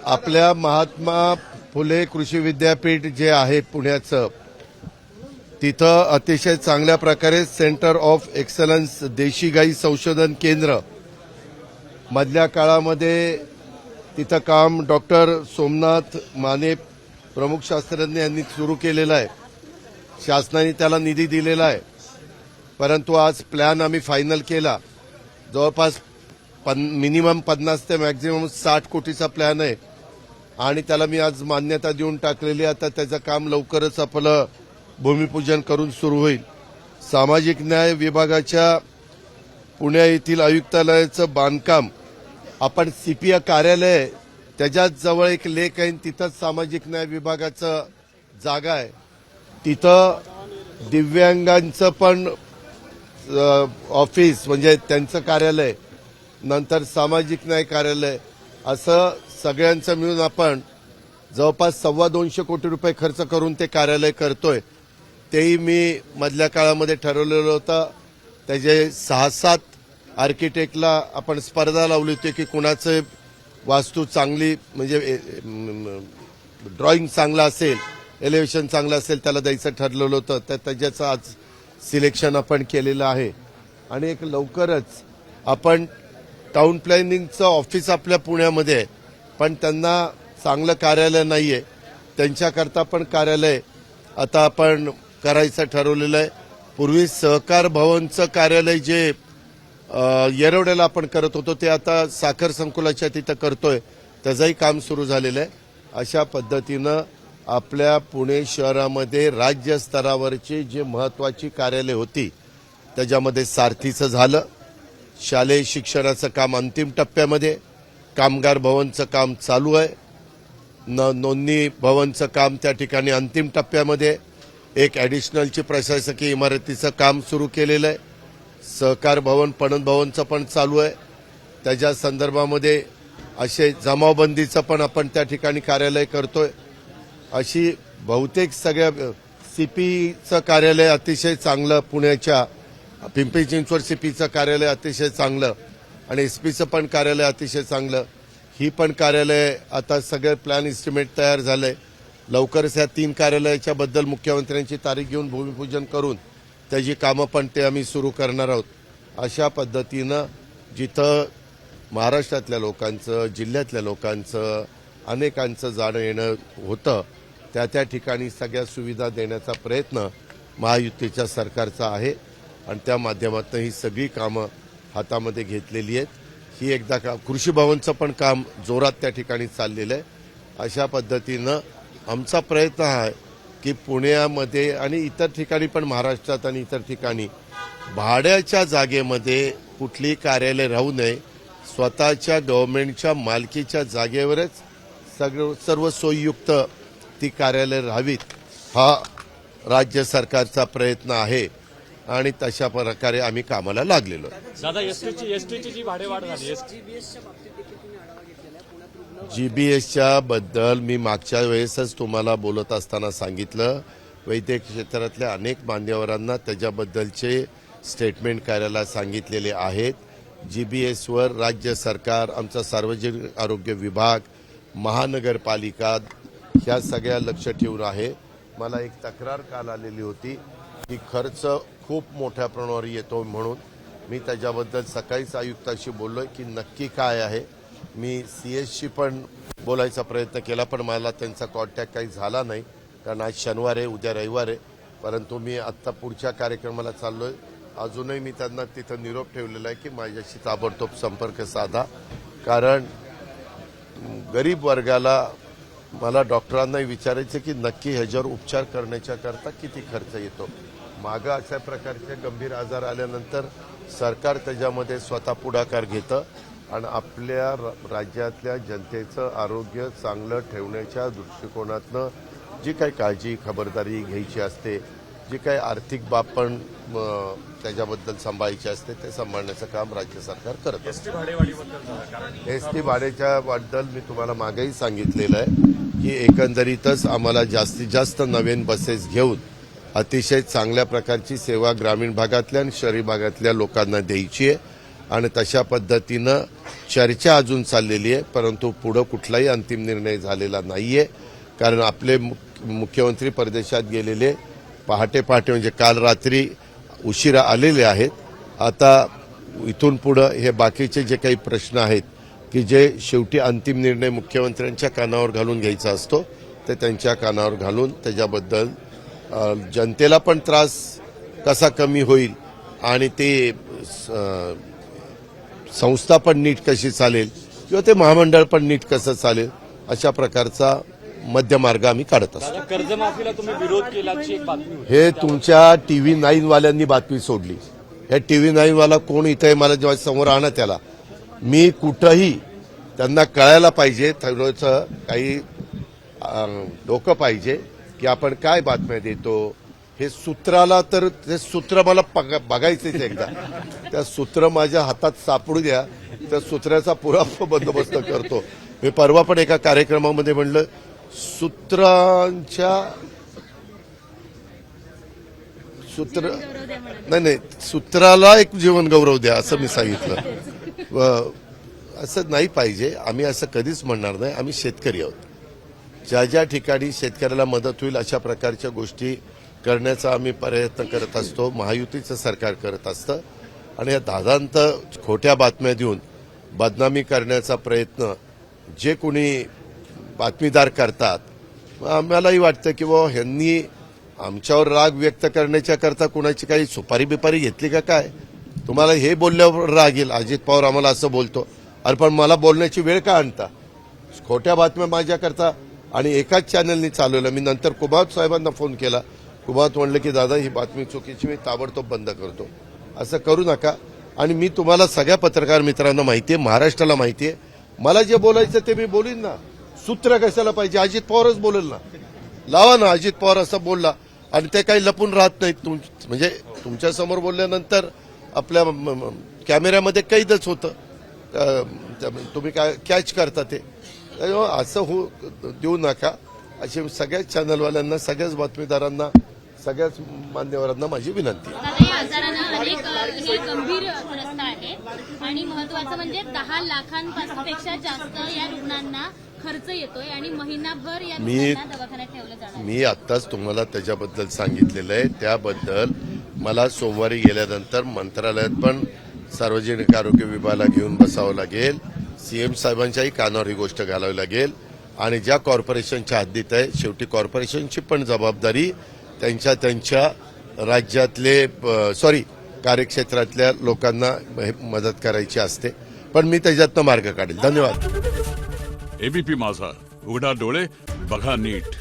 आपल्या महात्मा फुले कृषी विद्यापीठ जे आहे पुण्याचं, तिथं अतिशय चांगल्या प्रकारे सेंटर ऑफ एक्सलन्स देशी गाई संशोधन केंद्र मधल्या काळामध्ये तिथं काम डॉक्टर सोमनाथ माने प्रमुख शास्त्रज्ञ यांनी सुरू केलेलं आहे. शासनाने त्याला निधी दिलेला आहे, परंतु आज प्लॅन आम्ही फायनल केला. जवळपास मिनिमम 50 ते मॅक्झिमम 60 कोटीचा प्लॅन आहे आणि त्याला मी आज मान्यता देऊन टाकलेली. आता त्याचं काम लवकरच आपलं भूमिपूजन करून सुरू होईल. सामाजिक न्याय विभागाच्या पुणे येथील आयुक्तालयाचं बांधकाम आपण सीपीआय कार्यालय त्याच्याच जवळ एक लेक आहे, तिथंच सामाजिक न्याय विभागाचं जागा आहे. तिथं दिव्यांगांचं पण ऑफिस म्हणजे त्यांचं कार्यालय, नंतर सामाजिक न्याय कार्यालय, असं सगळ्यांचं मिळून आपण जवळपास 225 कोटी रुपये खर्च करून ते कार्यालय करतोय. तेही मी मधल्या काळामध्ये ठरवलेलं होतं. त्याचे 6-7 आर्किटेक्टला आपण स्पर्धा लावली होती की कुणाचं वास्तू चांगली म्हणजे ड्रॉइंग चांगला असेल, एलिव्हेशन चांगलं असेल त्याला द्यायचं ठरलेलं होतं. तर त्याच्याचं आज सिलेक्शन आपण केलेलं आहे. आणि एक लवकरच आपण टाउन प्लॅनिंगचं ऑफिस आपल्या पुण्यामध्ये आहे, पण त्यांना चांगलं कार्यालय नाहीये. त्यांच्याकरता पण कार्यालय आता आपण करायचं ठरवलेलं आहे. पूर्वी सहकार भवनचं कार्यालय जे येरवड्याला आपण करत होतो ते आता साखर संकुलाच्या तिथं करतोय, त्याचंही काम सुरू झालेलं आहे. अशा पद्धतीनं आपल्या पुणे शहरामध्ये राज्य स्तरावरची जी महत्वाची कार्यालय होती त्याच्यामध्ये सारथीचं झालं, शालेय शिक्षणाचं काम अंतिम टप्प्यामध्ये, कामगार भवनचं काम चालू आहे, नोंदणी भवनचं काम त्या ठिकाणी अंतिम टप्प्यामध्ये, एक ॲडिशनलची प्रशासकीय इमारतीचं काम सुरू केलेलं आहे, सहकार भवन पणन भवनचं पण चालू आहे. त्याच्या संदर्भामध्ये असे जमावबंदीचं पण आपण त्या ठिकाणी कार्यालय करतोय. अशी बहुतेक सगळ्या सीपीचं कार्यालय अतिशय चांगलं, पुण्याच्या पिंपरी चिंचवड सीपीचं कार्यालय अतिशय चांगलं आणि एसपीचं पण कार्यालय अतिशय चांगलं. ही पण कार्यालय आता सगळे प्लॅन इस्टिमेट तयार झालंय. लवकरच या 3 कार्यालयाच्या बद्दल मुख्यमंत्र्यांची तारीख घेऊन भूमिपूजन करून त्याची कामं पण ते आम्ही सुरू करणार आहोत. अशा पद्धतीनं जिथं महाराष्ट्रातल्या लोकांचं, जिल्ह्यातल्या लोकांचं, अनेकांचं जाणं येणं होतं त्या ठिकाणी सगळ्या सुविधा देण्याचा प्रयत्न महायुतीच्या सरकारचा आहे आणि त्या माध्यमातून ही सगळी कामं हातामध्ये घेतलेली आहेत. ही एकदा कृषी भवनचं पण काम जोरात त्या ठिकाणी चाललेलं आहे. अशा पद्धतीनं आमचा प्रयत्न आहे की पुण्यामध्ये आणि इतर ठिकाणी पण महाराष्ट्रात आणि इतर ठिकाणी भाड्याच्या जागेमध्ये कुठली कार्यालय राहू नये, स्वतःच्या गव्हर्नमेंटच्या मालकीच्या जागेवरच सर्व सोयीयुक्त ती कार्यालय राहावीत, हा राज्य सरकारचा प्रयत्न आहे आणि तशा प्रकारे आम्ही कामाला लागलेलो. दादा एसटीची जी भाडेवाढ झाली, जीबीएसच्या बद्दल मी मागच्या वेळेसच तुम्हाला बोलत असताना सांगितलं. वैद्यकीय क्षेत्रातल्या अनेक मान्यवरांना त्याच्याबद्दलचे स्टेटमेंट करायला सांगितलेले आहेत. जीबीएसवर राज्य सरकार, आमचा सार्वजनिक आरोग्य विभाग, महानगरपालिका ह्या सगळ्या लक्ष ठेवून आहे. मला एक तक्रार काल आलेली होती की खर्च खूप मोठ्या प्रमाणावर येतो म्हणून. मी त्याच्याबद्दल सकाळीच आयुक्ताशी बोललोय की नक्की काय आहे. मी सीएसशी पण बोलायचा प्रयत्न केला, पण मला त्यांचा कॉन्टॅक्ट काही झाला नाही, कारण आज शनिवार आहे, उद्या रविवार आहे. परंतु मी आत्ता पुढच्या कार्यक्रमाला चाललोय. अजूनही मी त्यांना तिथं निरोप ठेवलेला आहे की माझ्याशी ताबडतोब संपर्क साधा, कारण गरीब वर्गाला मला डॉक्टरांनाही विचारायचं की नक्की ह्याच्यावर उपचार करण्याच्या करता किती खर्च येतो. मागं अशा प्रकारचे गंभीर आजार आल्यानंतर सरकार त्याच्यामध्ये स्वतः पुढाकार घेतं आणि आपल्या राज्यातल्या जनतेचं आरोग्य चांगलं ठेवण्याच्या दृष्टिकोनातनं जी काही काळजी खबरदारी घ्यायची असते, जी काही आर्थिक बाब पण त्याच्याबद्दल सांभाळायची असते, ते सांभाळण्याचं काम राज्य सरकार करत असतं. एसटी भाड्याच्या बद्दल मी तुम्हाला मागेही सांगितलेलं आहे की एकंदरीतच आम्हाला जास्तीत जास्त नवीन बसेस घेऊन अतिशय चांगल्या प्रकारची सेवा ग्रामीण भागातल्या आणि शहरी भागातल्या लोकांना द्यायची आहे आणि तशा पद्धतीनं चर्चा अजून चाललेली आहे, परंतु पुढं कुठलाही अंतिम निर्णय झालेला नाहीये. कारण आपले मुख्यमंत्री परदेशात गेलेले पहाटे म्हणजे काल रात्री उशिरा आलेले आहेत. आता इथून पुढं हे बाकीचे जे काही प्रश्न आहेत की जे शेवटी अंतिम निर्णय मुख्यमंत्र्यांच्या कानावर घालून घ्यायचा असतो ते त्यांच्या कानावर घालून त्याच्याबद्दल जनतेला पण त्रास कसा कमी होईल आणि ते संस्था पण नीट कशी चालेल किंवा ते महामंडळ पण नीट कसं चालेल अशा प्रकारचा मध्यमार्ग आम्ही काढत असतो. कर्जमाफीला तुम्ही विरोध केल्याची एक बातमी होती. हे तुमच्या TV 9 वाल्यांनी बातमी सोडली. हे TV 9 वाला कोण इथे मला जेव्हा समोर आणा त्याला मी कुठंही त्यांना कळायला पाहिजे, थोडंसं काही डोकं पाहिजे की आपण काय बातम्या देतो. हे सूत्राला तर ते सूत्र मला बघायचंच एकदा. त्या सूत्र माझ्या हातात सापडू द्या, त्या सूत्राचा पुरा बंदोबस्त करतो. मी परवा पण एका कार्यक्रमामध्ये म्हणलं नाही सूत्राला एक जीवन गौरव द्या असं मी सांगितलं. असं नाही पाहिजे. आम्ही असं कधीच म्हणणार नाही. आम्ही शेतकरी आहोत. ज्या ज्या ठिकाणी शेतकऱ्याला मदत होईल अशा प्रकारच्या गोष्टी करण्याचा आम्ही प्रयत्न करत असतो. महायुतीचं सरकार करत असतं आणि या दादांत खोट्या बातम्या देऊन बदनामी करण्याचा प्रयत्न जे कोणी बातमीदार करतात, आम्हालाही वाटतं की ह्यांनी आमच्यावर राग व्यक्त करण्याच्या करता कुणाची काही सुपारी बिपारी घेतली का काय. तुम्हाला हे बोलल्यावर राग येईल. अजित पवार आम्हाला असं बोलतो, अरे पण मला बोलण्याची वेळ का आणता. खोट्या बातम्या माझ्याकरता आणि एकाच चॅनलनी चालवलं. मी नंतर कुबावत साहेबांना फोन केला. कुबावत म्हणलं की दादा ही बातमी चुकीची, मी ताबडतोब बंद करतो. असं करू नका. आणि मी तुम्हाला सगळ्या पत्रकार मित्रांना माहिती आहे, महाराष्ट्राला माहिती आहे, मला जे बोलायचं ते मी बोलीन ना. सूत्र कशाला पाहिजे. अजित पवारच बोलेल ना. लावा ना अजित पवार असं बोलला आणि ते काही लपून राहत नाहीत. म्हणजे तुमच्यासमोर बोलल्यानंतर आपल्या कॅमेऱ्यामध्ये कैदच होतं. तुम्ही काय कॅच करता ते. असं देऊ नका. अशी सगळ्याच चॅनलवाल्यांना, सगळ्याच बातमीदारांना, सगळ्याच मान्यवरांना माझी विनंती आहे. हे गंभीर त्रस्त आहे आणि महत्वाचं म्हणजे 10 लाखांपेक्षा जास्त या रुग्णांना खर्च येतोय आणि महिनाभर या रुग्णांना दवाखान्यात ठेवलं जाणार. मी आत्ताच तुम्हाला त्याच्याबद्दल सांगितलेलं आहे. त्याबद्दल मला सोमवारी गेल्यानंतर मंत्रालयात पण सार्वजनिक आरोग्य विभागाला घेऊन बसावं लागेल. CM साहेबांच्याही कानावर ही गोष्ट घालावी लागेल आणि ज्या कॉर्पोरेशनच्या हद्दीत आहे शेवटी कॉर्पोरेशनची पण जबाबदारी त्यांच्या राज्यातले कार्यक्षेत्रातल्या लोकांना मदत करायची असते. पण मी त्याच्यातनं मार्ग काढेल. धन्यवाद. ABP माझा, उघडा डोळे बघा नीट.